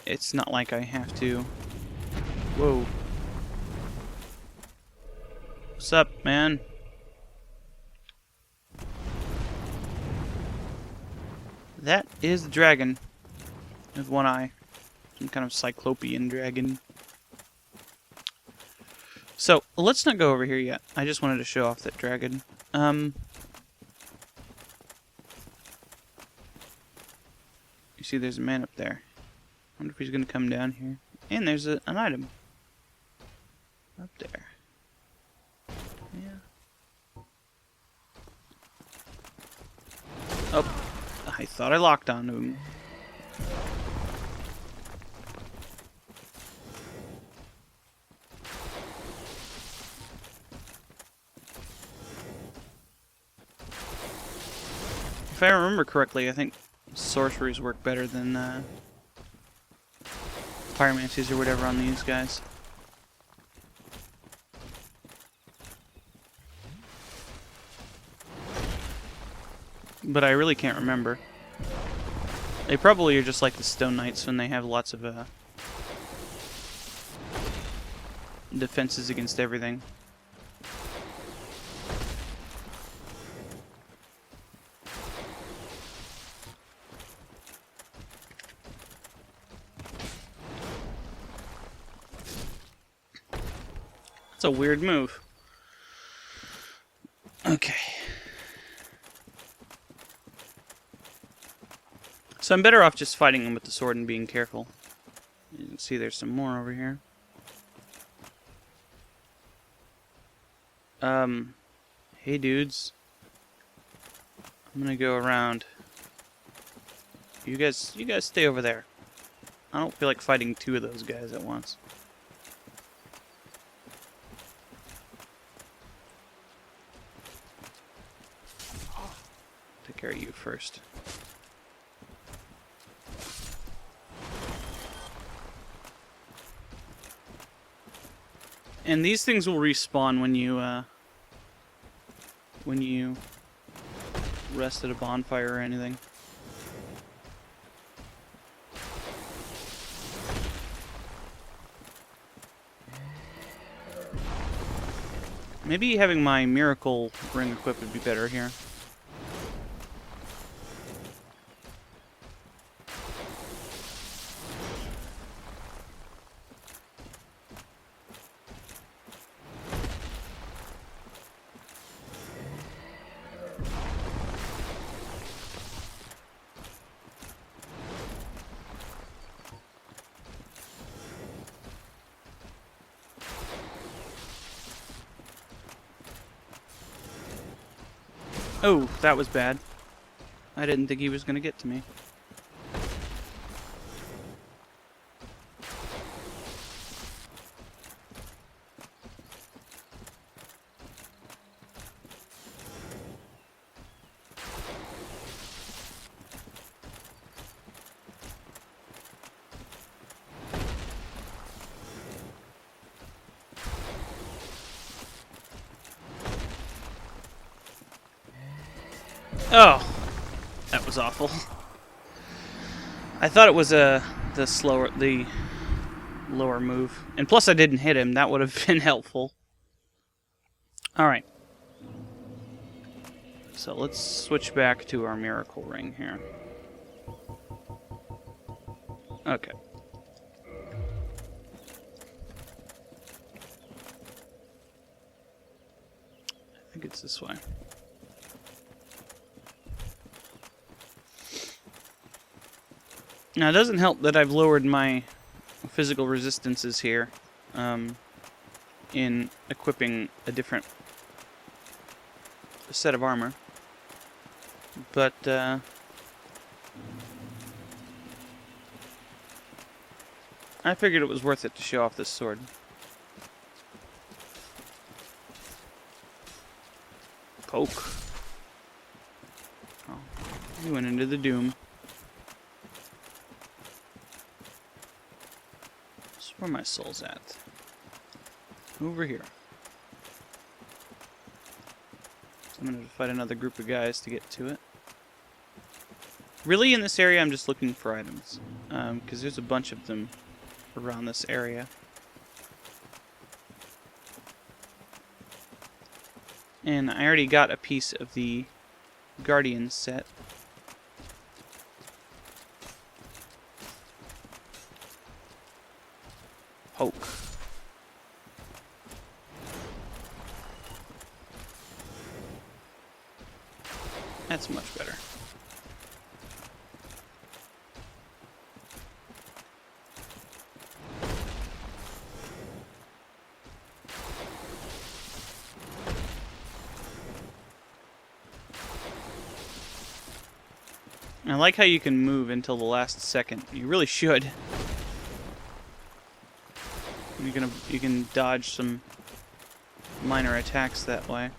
it's not like I have to... Whoa. What's up, man? That is the dragon. With one eye. Some kind of cyclopean dragon. So, let's not go over here yet. I just wanted to show off that dragon. You see there's a man up there. I wonder if he's going to come down here. And there's an item. Up there. Yeah. Oh, I thought I locked onto him. If I remember correctly, I think sorceries work better than pyromancies or whatever on these guys. But I really can't remember. They probably are just like the Stone Knights when they have lots of defenses against everything. That's a weird move. Okay. So I'm better off just fighting them with the sword and being careful. You can see there's some more over here. Hey dudes. I'm gonna go around. You guys stay over there. I don't feel like fighting two of those guys at once. Take care of you first. And these things will respawn when you rest at a bonfire or anything. Maybe having my miracle ring equipped would be better here. Oh, that was bad. I didn't think he was going to get to me. Oh, that was awful. I thought it was the lower move, and plus I didn't hit him. That would have been helpful. All right. So let's switch back to our miracle ring here. Okay. I think it's this way. Now, it doesn't help that I've lowered my physical resistances here in equipping a different set of armor. But, I figured it was worth it to show off this sword. Poke. Oh, he went into the doom. Where my soul's at? Over here. So I'm gonna fight another group of guys to get to it. Really, in this area, I'm just looking for items. Because there's a bunch of them around this area. And I already got a piece of the Guardian set. Poke. That's much better. I like how you can move until the last second. You really should. You can dodge some minor attacks that way.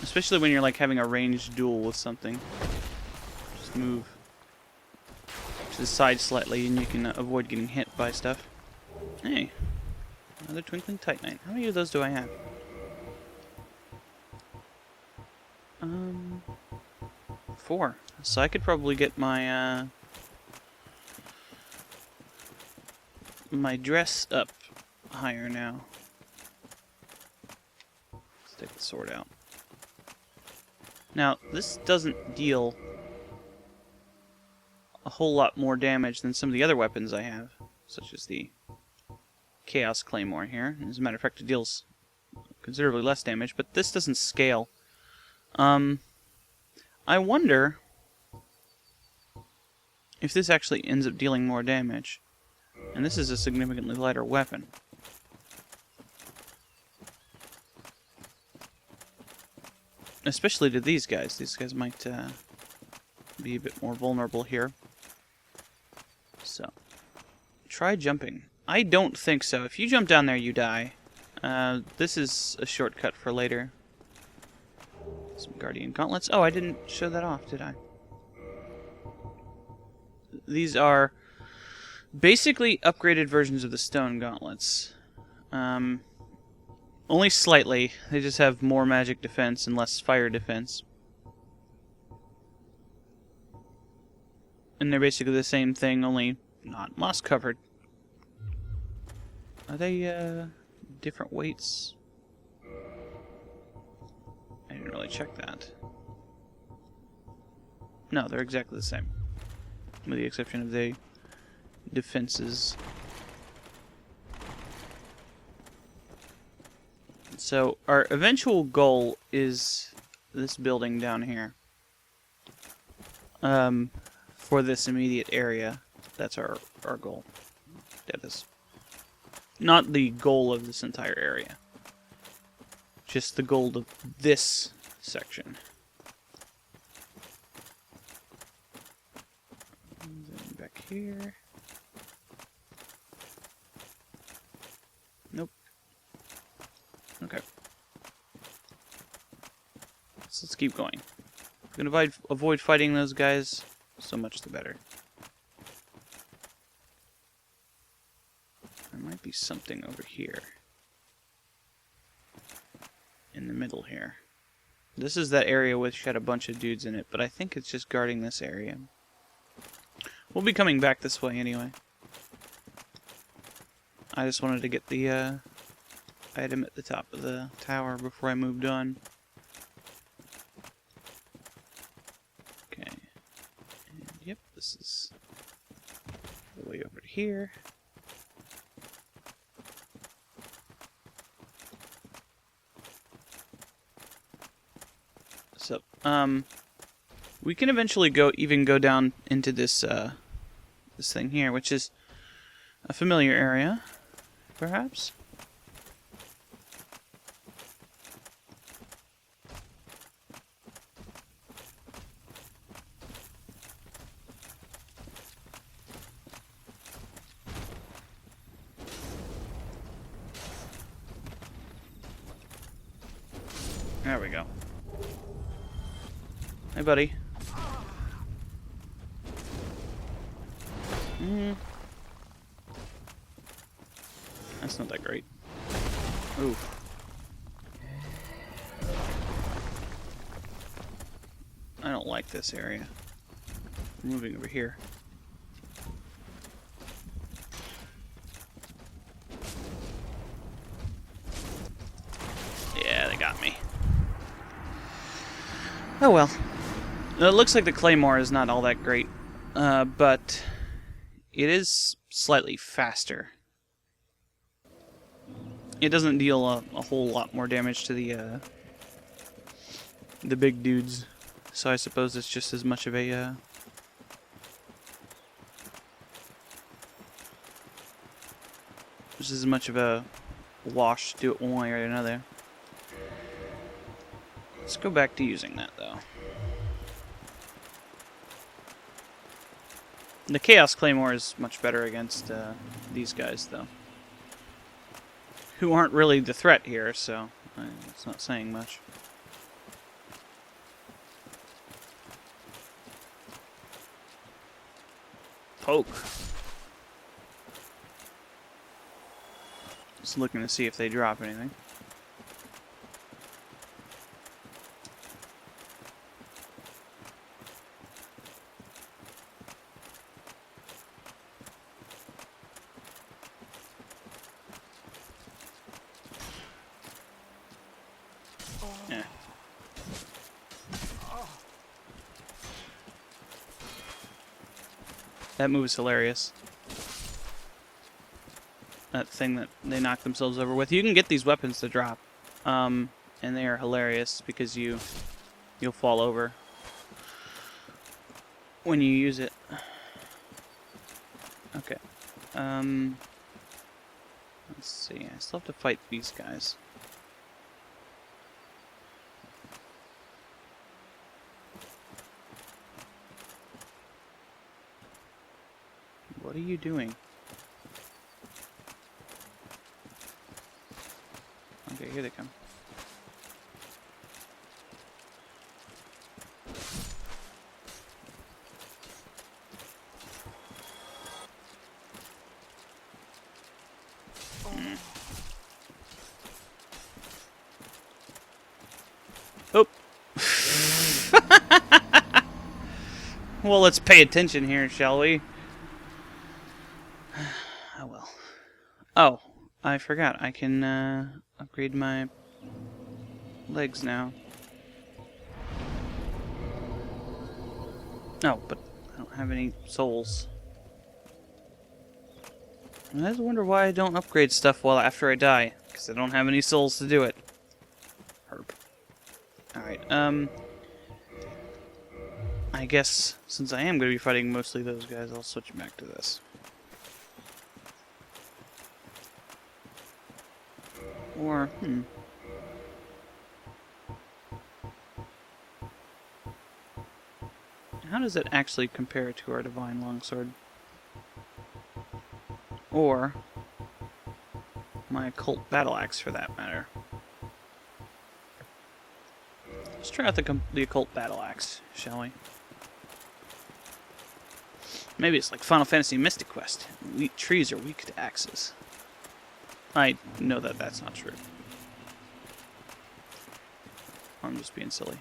Especially when you're like having a ranged duel with something. Just move to the side slightly and you can avoid getting hit by stuff. Hey, another Twinkling Titanite. How many of those do I have? 4. So I could probably get my my dress up higher now. Let's take the sword out. Now, this doesn't deal a whole lot more damage than some of the other weapons I have, such as the Chaos Claymore here. As a matter of fact, it deals considerably less damage, but this doesn't scale. I wonder if this actually ends up dealing more damage. And this is a significantly lighter weapon. Especially to these guys. These guys might be a bit more vulnerable here. So, try jumping. I don't think so. If you jump down there, you die. This is a shortcut for later. Some Guardian Gauntlets. Oh, I didn't show that off, did I? These are basically upgraded versions of the Stone Gauntlets. Only slightly. They just have more magic defense and less fire defense. And they're basically the same thing, only not moss-covered. Are they, different weights? I didn't really check that. No, they're exactly the same. With the exception of the defenses. So, our eventual goal is this building down here. For this immediate area. That's our goal. That is not the goal of this entire area. Just the goal of this section. And then back here. Nope. Okay. So let's keep going. If we can avoid fighting those guys, so much the better. There might be something over here. In the middle here. This is that area which had a bunch of dudes in it, but I think it's just guarding this area. We'll be coming back this way anyway. I just wanted to get the item at the top of the tower before I moved on. Okay. And yep, this is the way over to here. So, we can eventually even go down into this this thing here, which is a familiar area, perhaps. There we go. Hey, buddy. That's not that great. Oof. I don't like this area. moving over here. Yeah, they got me. Oh well. It looks like the Claymore is not all that great, but it is slightly faster. It doesn't deal a whole lot more damage to the big dudes, so I suppose it's just as much of a just as much of a wash to do it one way or another. Let's go back to using that though. The Chaos Claymore is much better against these guys, though. Who aren't really the threat here, so it's not saying much. Poke. Just looking to see if they drop anything. Yeah. That move is hilarious. That thing that they knock themselves over with. You can get these weapons to drop, and they are hilarious because you'll fall over when you use it. Okay. Let's see. I still have to fight these guys. What are you doing? Okay, here they come. Oh! Well, let's pay attention here, shall we? Oh well. Oh, I forgot. I can upgrade my legs now. No, but I don't have any souls. I always wonder why I don't upgrade stuff well after I die, because I don't have any souls to do it. Herp. Alright, I guess since I am going to be fighting mostly those guys, I'll switch back to this. Or, how does it actually compare to our Divine Longsword? Or my Occult Battle Axe, for that matter. Let's try out the Occult Battle Axe, shall we? Maybe it's like Final Fantasy Mystic Quest. Trees are weak to axes. I know that that's not true. I'm just being silly.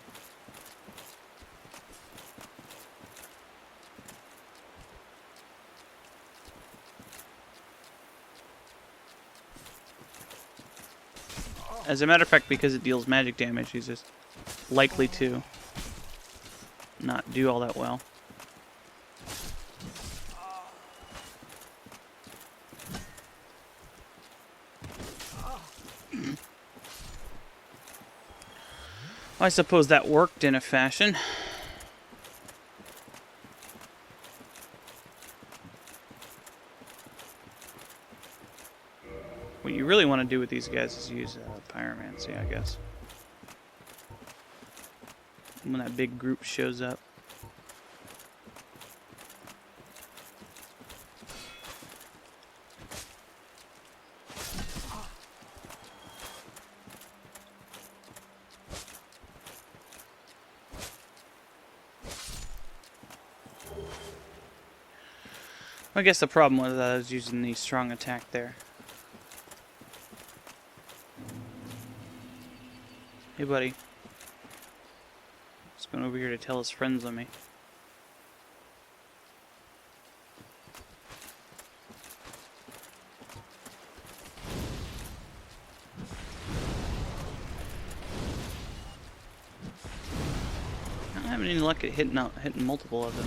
As a matter of fact, because it deals magic damage, he's just likely to not do all that well. I suppose that worked in a fashion. What you really want to do with these guys is use pyromancy, I guess. When that big group shows up. I guess the problem was that I was using the strong attack there. Hey, buddy. He's going over here to tell his friends on me. having any luck at hitting multiple of them.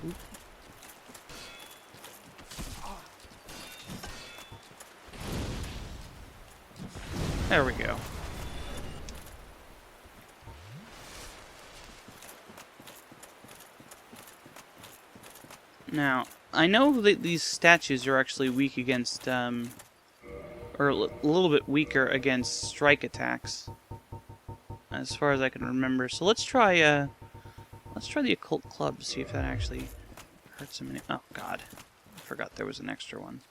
Oop. There we go. Now, I know that these statues are actually weak against, or a little bit weaker against strike attacks, as far as I can remember. So let's try the occult club to see if that actually hurts him. Oh God, I forgot there was an extra one.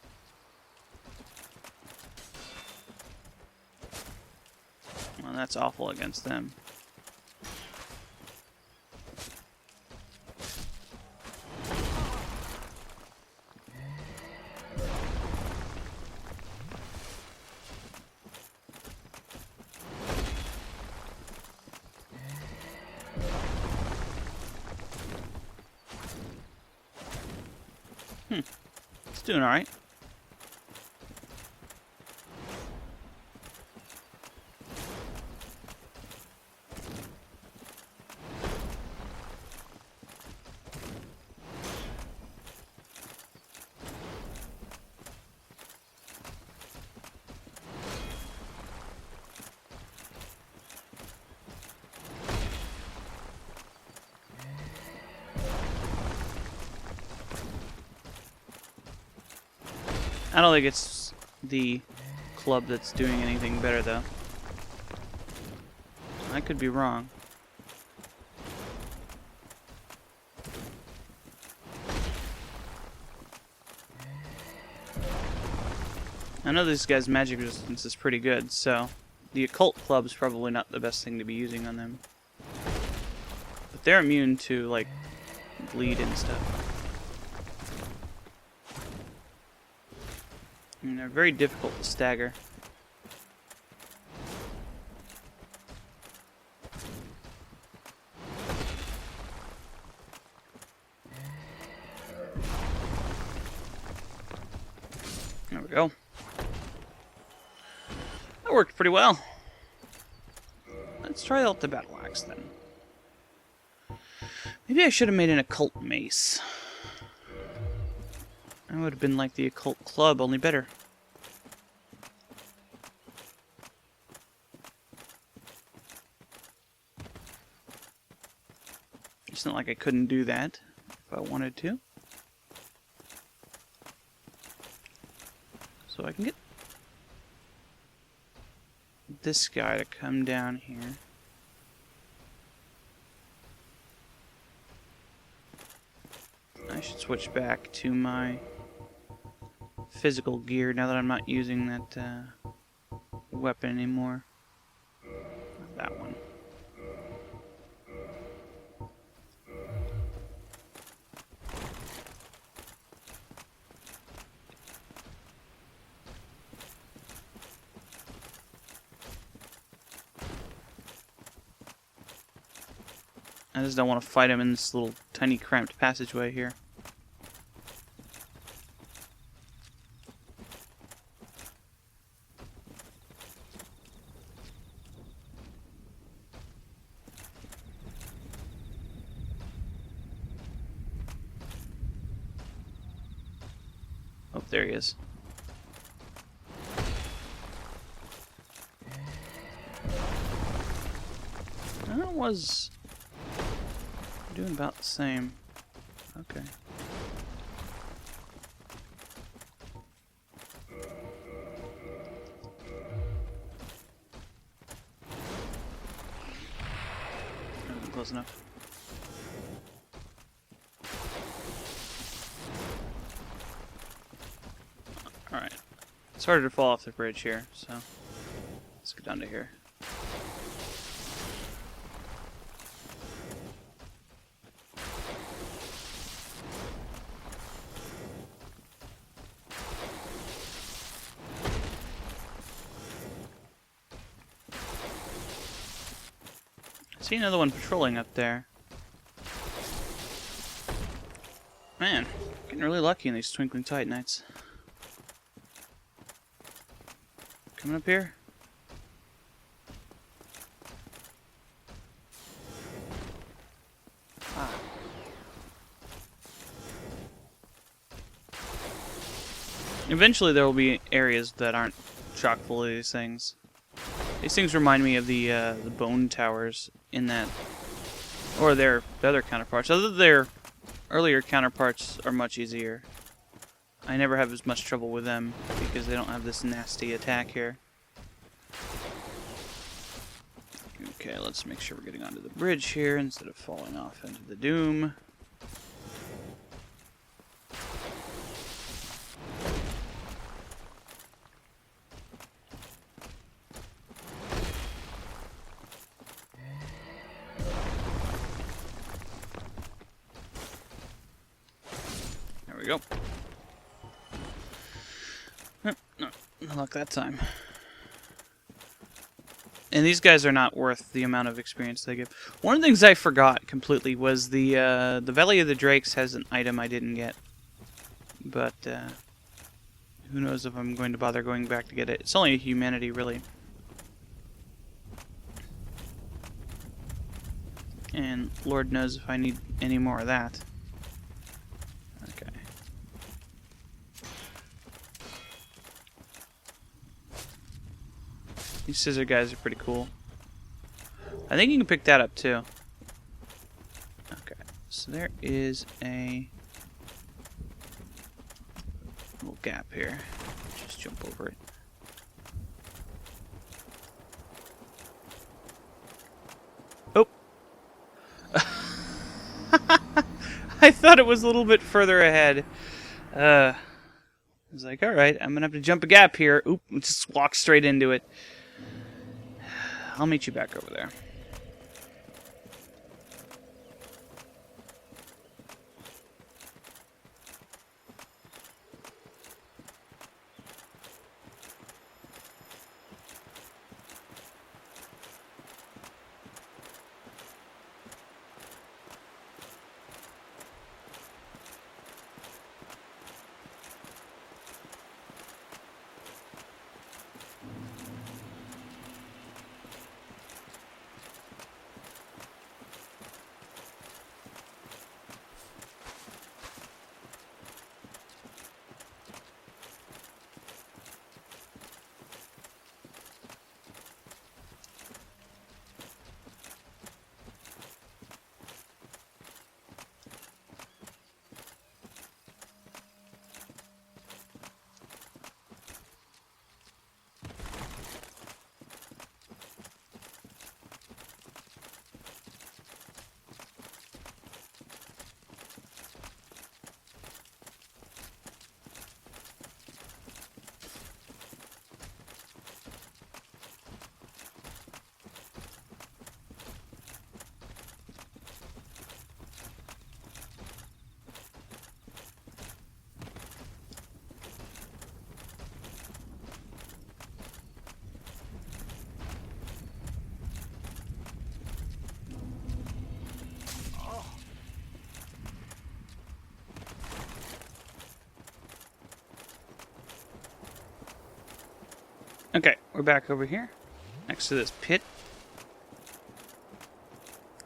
Well, that's awful against them. It's doing alright. I don't think it's the club that's doing anything better, though. I could be wrong. I know this guy's magic resistance is pretty good, so the occult club's probably not the best thing to be using on them. But they're immune to, like, bleed and stuff. And they're very difficult to stagger. There we go. That worked pretty well. Let's try out the battle axe then. Maybe I should have made an occult mace. That would have been like the occult club, only better. It's not like I couldn't do that if I wanted to. So I can get this guy to come down here. I should switch back to my physical gear now that I'm not using that weapon anymore. Not that one. I just don't want to fight him in this little tiny cramped passageway here. Oh, there he is. That was doing about the same. Okay. Wasn't close enough. Alright. It's harder to fall off the bridge here, so let's get down to here. I see another one patrolling up there. Man, getting really lucky in these twinkling Titanites. Coming up here. Eventually there will be areas that aren't chock full of these things. These things remind me of the bone towers in that, or their other counterparts. Other than their earlier counterparts are much easier. I never have as much trouble with them because they don't have this nasty attack here. Okay, let's make sure we're getting onto the bridge here instead of falling off into the doom. There we go. No luck that time. And these guys are not worth the amount of experience they give. One of the things I forgot completely was the Valley of the Drakes has an item I didn't get. But who knows if I'm going to bother going back to get it. It's only a humanity, really. And Lord knows if I need any more of that. Okay. These scissor guys are pretty cool. I think you can pick that up too. Okay, so there is a little gap here. Just jump over it. Oh! I thought it was a little bit further ahead. I was like, alright, I'm gonna have to jump a gap here. Oop, just walk straight into it. I'll meet you back over there. Okay, we're back over here, next to this pit.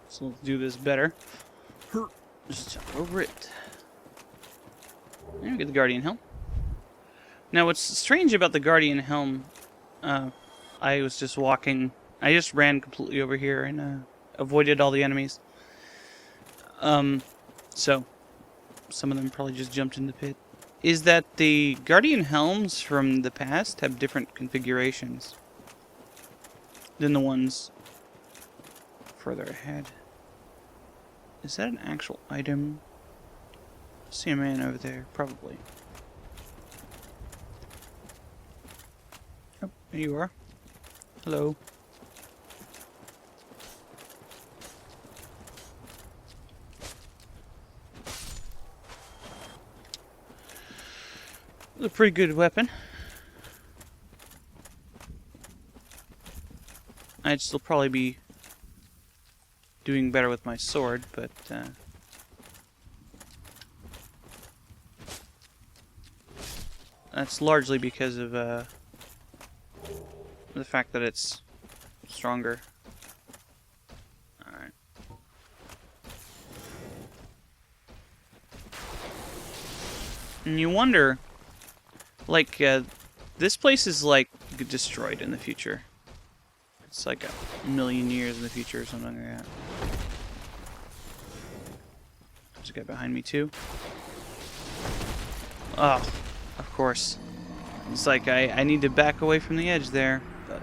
So let's do this better. Just jump over it. There we get the Guardian Helm. Now what's strange about the Guardian Helm, I was just walking, I just ran completely over here and avoided all the enemies. So, some of them probably just jumped in the pit. Is that the Guardian Helms from the past have different configurations than the ones further ahead. Is that an actual item? I see a man over there, probably. Oh, there you are. Hello. A pretty good weapon. I'd still probably be doing better with my sword, but that's largely because of the fact that it's stronger. Alright. And you wonder, Like, this place is, like, destroyed in the future. It's like a million years in the future or something like that. There's a guy behind me, too. Oh, of course. It's like I need to back away from the edge there, but...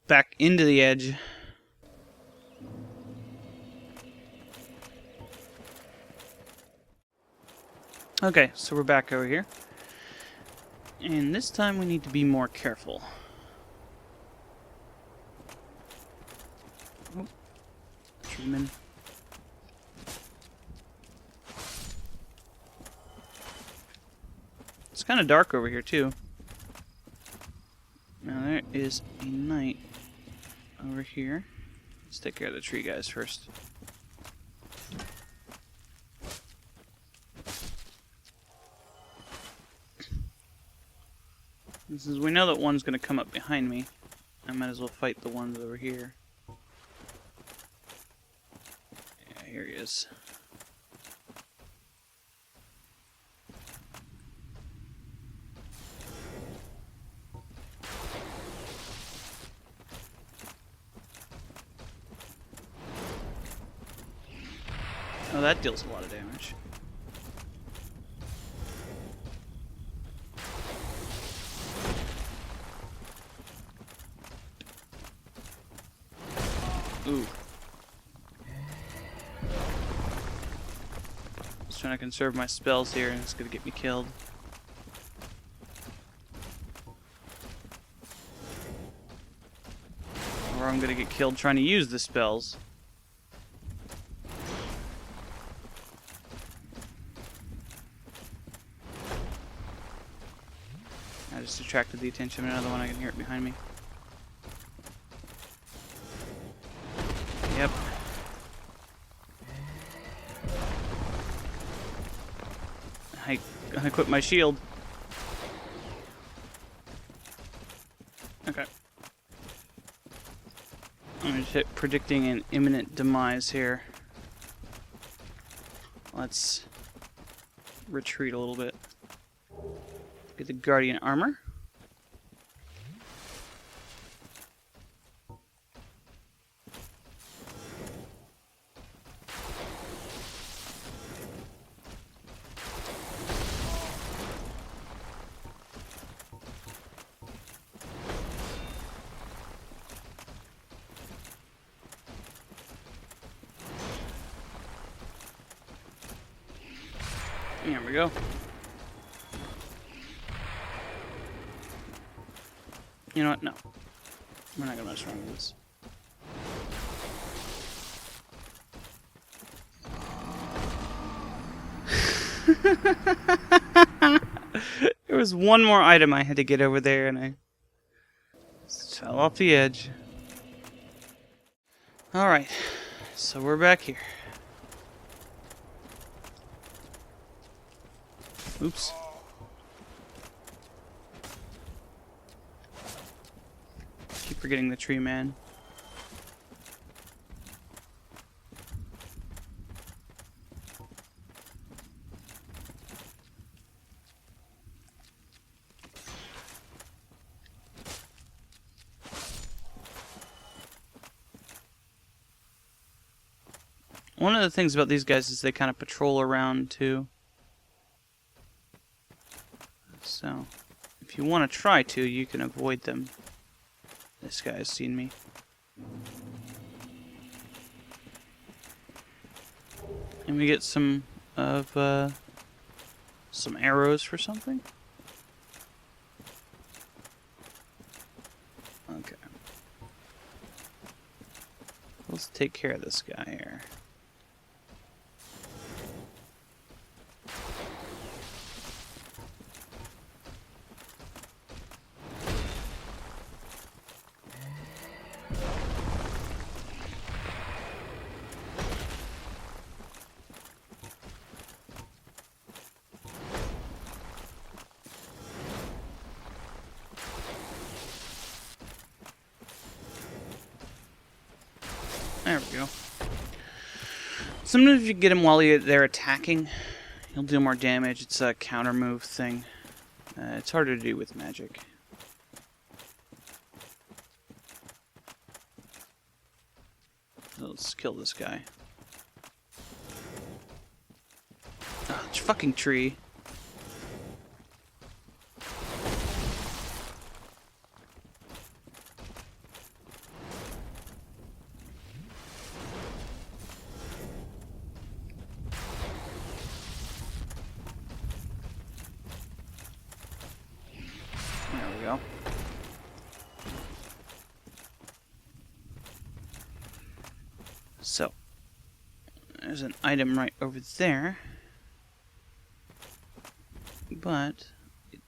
Back into the edge. Okay, so we're back over here. And this time we need to be more careful. Oh, treeman. It's kind of dark over here, too. Now there is a knight over here. Let's take care of the tree guys first. Since we know that one's going to come up behind me, I might as well fight the ones over here. Yeah, here he is. Oh, that deals a lot of damage. Ooh. Just trying to conserve my spells here, and it's gonna get me killed. Or I'm gonna get killed trying to use the spells. I just attracted the attention of another one. I can hear it behind me. Yep. I equip my shield. Okay. I'm just predicting an imminent demise here. Let's retreat a little bit. Get the Guardian armor. There we go. You know what? No. We're not gonna mess around with this. There was one more item I had to get over there, and I fell off the edge. Alright, so we're back here. Oops. Keep forgetting the tree man. One of the things about these guys is they kind of patrol around too. So, if you want to try to, you can avoid them. This guy's seen me. And we get some of some arrows for something. Okay. Let's take care of this guy here. There we go. Sometimes if you get him while they're attacking, he'll do more damage. It's a counter move thing. It's harder to do with magic. So let's kill this guy. Oh, it's a fucking tree. There we go. So, there's an item right over there. But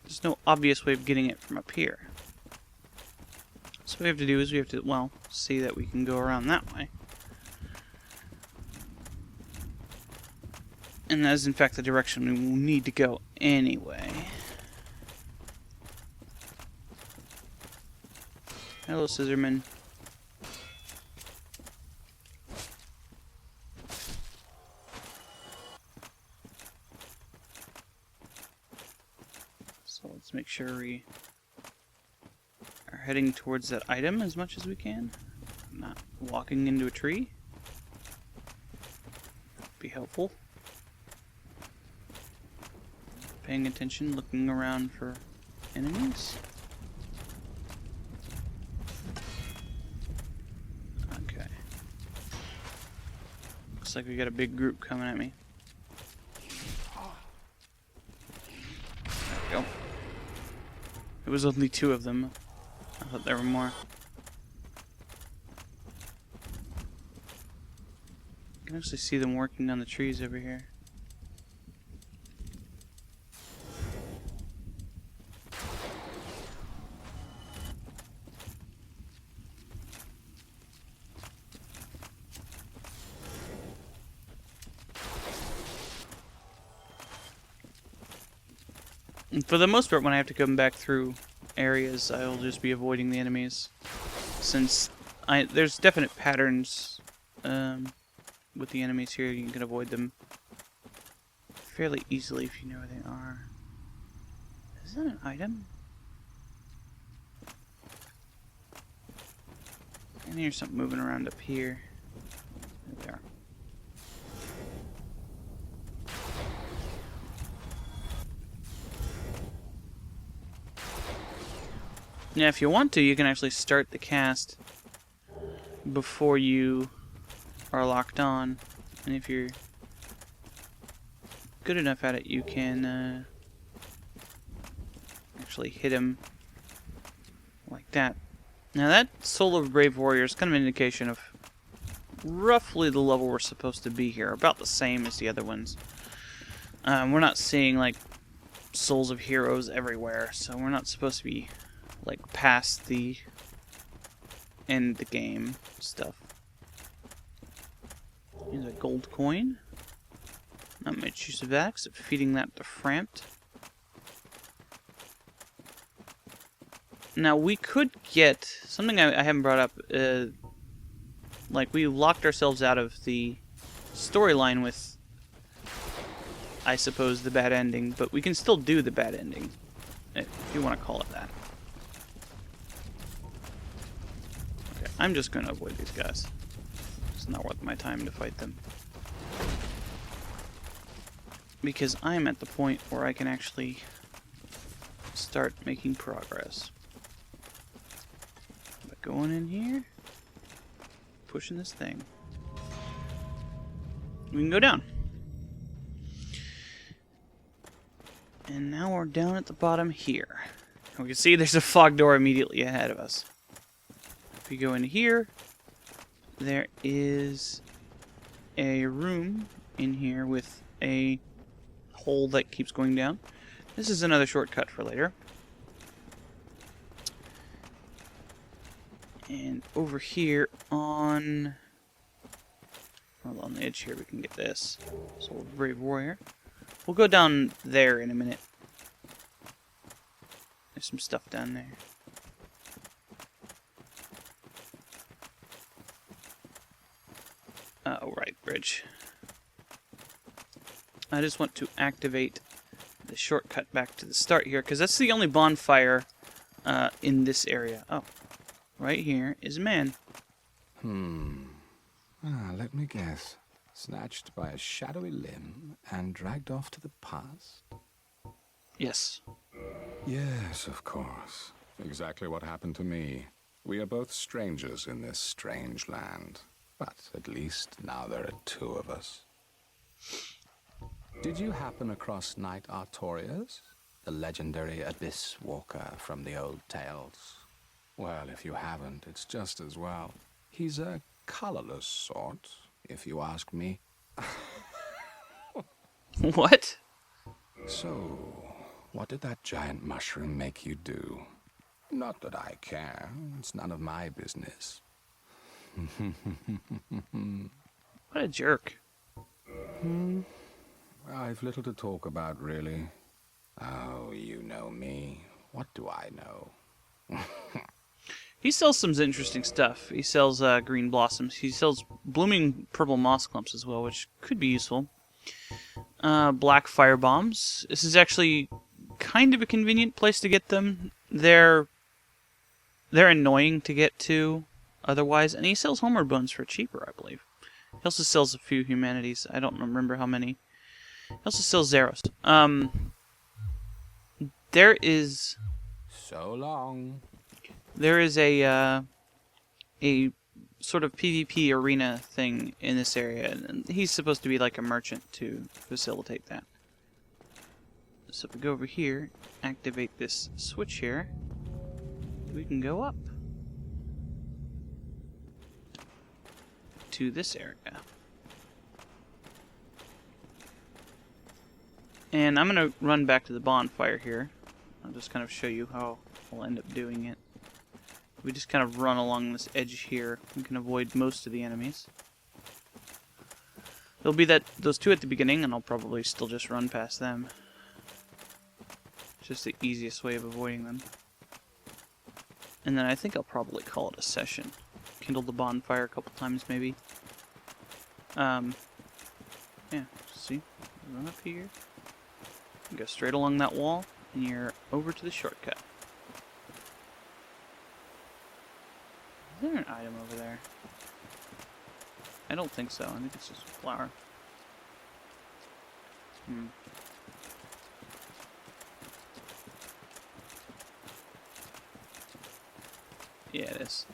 there's no obvious way of getting it from up here. So what we have to do is we have to, well, see that we can go around that way. And that is in fact the direction we will need to go anyway. Hello, Scissorman. So let's make sure we are heading towards that item as much as we can. Not walking into a tree. Be helpful. Paying attention, looking around for enemies. Okay. Looks like we got a big group coming at me. There we go. It was only 2 of them. I thought there were more. I can actually see them working down the trees over here. And for the most part, when I have to come back through areas, I'll just be avoiding the enemies. Since there's definite patterns with the enemies here, you can avoid them fairly easily if you know where they are. Is that an item? I can hear something moving around up here. There they are. Now, if you want to, you can actually start the cast before you are locked on. And if you're good enough at it, you can actually hit him like that. Now, that Soul of a Brave Warrior is kind of an indication of roughly the level we're supposed to be here. About the same as the other ones. We're not seeing, like, Souls of Heroes everywhere, so we're not supposed to be like past the end the game stuff. Here's a gold coin. Not much use of that except feeding that to Frampt. Now we could get something I haven't brought up. Like we locked ourselves out of the storyline with, I suppose, the bad ending, but we can still do the bad ending, if you want to call it that. I'm just going to avoid these guys. It's not worth my time to fight them. Because I'm at the point where I can actually start making progress. By going in here, pushing this thing, we can go down. And now we're down at the bottom here. We can see there's a fog door immediately ahead of us. If you go into here, there is a room in here with a hole that keeps going down. This is another shortcut for later. And over here on the edge here we can get this. Soul of a Brave Warrior. We'll go down there in a minute. There's some stuff down there. Oh, right, bridge. I just want to activate the shortcut back to the start here, because that's the only bonfire in this area. Oh, right here is a man. Let me guess. Snatched by a shadowy limb and dragged off to the past? Yes. Yes, of course. Exactly what happened to me. We are both strangers in this strange land. But at least now there are two of us. Did you happen across Knight Artorias? The legendary abyss walker from the old tales? Well, if you haven't, it's just as well. He's a colorless sort, if you ask me. What? So, what did that giant mushroom make you do? Not that I care. It's none of my business. What a jerk. I've little to talk about, really. Oh, you know me. What do I know? He sells some interesting stuff. He sells green blossoms. He sells blooming purple moss clumps as well, which could be useful. Black fire bombs. This is actually kind of a convenient place to get them. They're annoying to get to otherwise, and he sells homeward bones for cheaper, I believe. He also sells a few humanities. I don't remember how many. He also sells Zeros. There is... So long. There is a sort of PvP arena thing in this area, and he's supposed to be like a merchant to facilitate that. So if we go over here, activate this switch here, we can go up to this area. And I'm going to run back to the bonfire here. I'll just kind of show you how I'll end up doing it. We just kind of run along this edge here. We can avoid most of the enemies. There'll be those two at the beginning, and I'll probably still just run past them. It's just the easiest way of avoiding them. And then I think I'll probably call it a session. Kindle the bonfire a couple times, maybe. Yeah, see? Run up here. Go straight along that wall, and you're over to the shortcut. Is there an item over there? I don't think so. I think it's just a flower. Yeah, it is.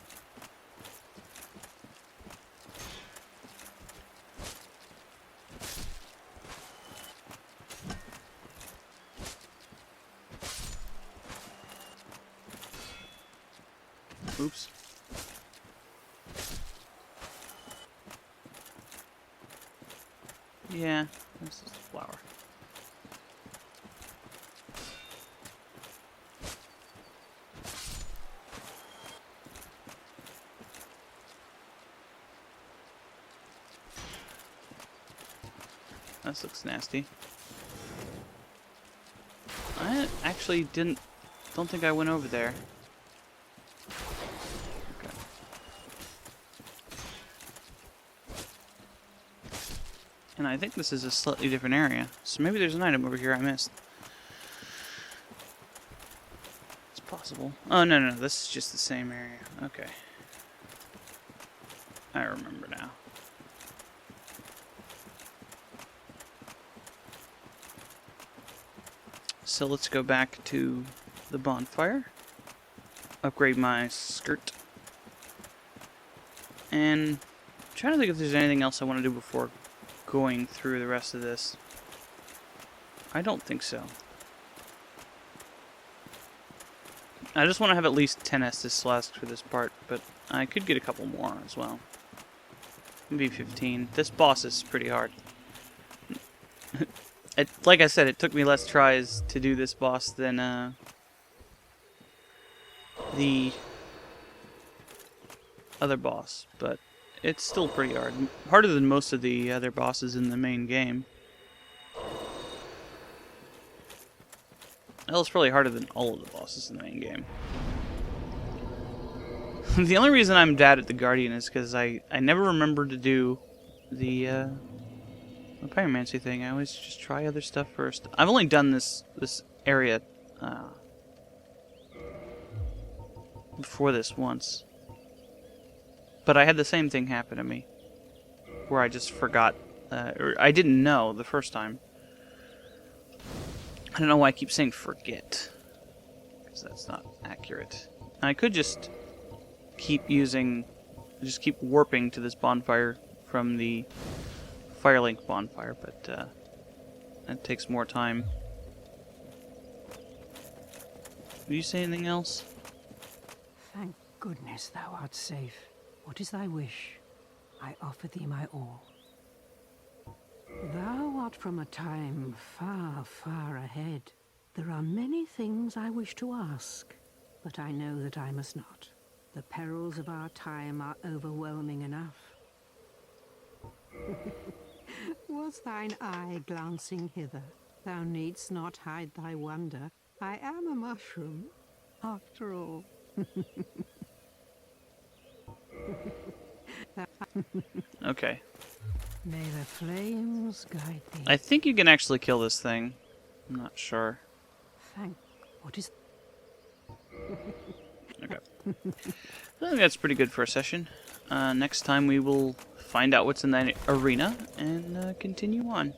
Oops. Yeah, this is a flower. This looks nasty. I actually don't think I went over there. Okay. And I think this is a slightly different area. So maybe there's an item over here I missed. It's possible. Oh, no, this is just the same area. Okay. I remember now. So let's go back to the bonfire. Upgrade my skirt. And I'm trying to think if there's anything else I want to do before going through the rest of this. I don't think so. I just want to have at least 10 Estus flasks for this part, but I could get a couple more as well. Maybe 15. This boss is pretty hard. Like I said, it took me less tries to do this boss than the other boss, but it's still pretty hard. Harder than most of the other bosses in the main game. Hell, it's probably harder than all of the bosses in the main game. The only reason I'm bad at the Guardian is because I never remember to do the the pyromancy thing. I always just try other stuff first. I've only done this area before this once, but I had the same thing happen to me, where I just forgot, or I didn't know the first time. I don't know why I keep saying forget, because that's not accurate. I could just keep warping to this bonfire from the Firelink bonfire, but that takes more time. Will you say anything else? Thank goodness thou art safe. What is thy wish? I offer thee my all. Thou art from a time far, far ahead. There are many things I wish to ask, but I know that I must not. The perils of our time are overwhelming enough. Was thine eye glancing hither? Thou needst not hide thy wonder. I am a mushroom, after all. Okay. May the flames guide thee. I think you can actually kill this thing. I'm not sure. What is... Okay. I think that's pretty good for a session. Next time we will find out what's in that arena and continue on.